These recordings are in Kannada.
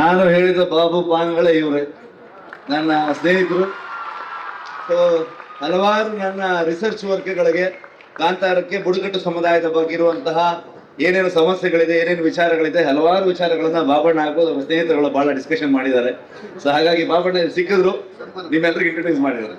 ನಾನು ಹೇಳಿದ ಬಾಬು ಪಾನ್ಗಳೇ ಇವರೇ ನನ್ನ ಸ್ನೇಹಿತರು. ಸೊ ಹಲವಾರು ನನ್ನ ರಿಸರ್ಚ್ ವರ್ಕ್ಗಳಿಗೆ ಕಾಂತಾರಕ್ಕೆ ಬುಡಕಟ್ಟು ಸಮುದಾಯದ ಬಗ್ಗೆ ಇರುವಂತಹ ಏನೇನು ಸಮಸ್ಯೆಗಳಿದೆ, ಏನೇನು ವಿಚಾರಗಳಿದೆ, ಹಲವಾರು ವಿಚಾರಗಳನ್ನ ಬಾಬಣ್ಣ ಹಾಗೂ ಅವರ ಸ್ನೇಹಿತರುಗಳು ಬಹಳ ಡಿಸ್ಕಷನ್ ಮಾಡಿದ್ದಾರೆ. ಸೊ ಹಾಗಾಗಿ ಬಾಬಣ್ಣ ಸಿಕ್ಕಿದ್ರು, ನಿಮ್ಮೆಲ್ಲರಿಗೂ ಇಂಟ್ರೊಡ್ಯೂಸ್ ಮಾಡಿದ್ದಾರೆ.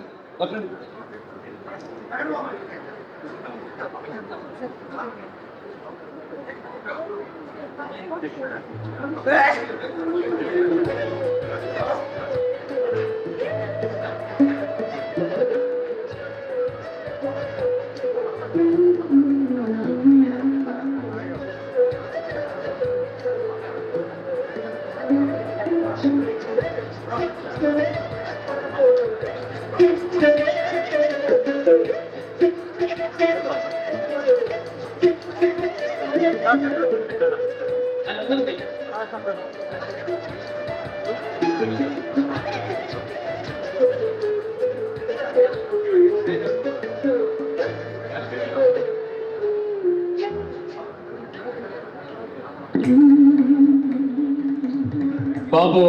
ಬಾಬು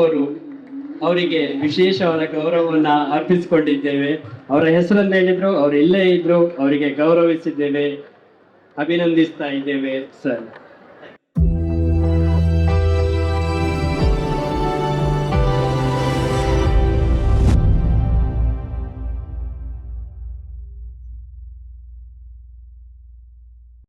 ಅವರಿಗೆ ವಿಶೇಷವಾದ ಗೌರವವನ್ನು ಅರ್ಪಿಸಿಕೊಂಡಿದ್ದೇವೆ. ಅವರ ಹೆಸರನ್ನು ಹೇಳಿದ್ರು, ಅವರು ಇಲ್ಲೇ ಇದ್ರು, ಅವರಿಗೆ ಗೌರವಿಸಿದ್ದೇವೆ, ಅಭಿನಂದಿಸ್ತಾ ಇದ್ದೇವೆ ಸರ್.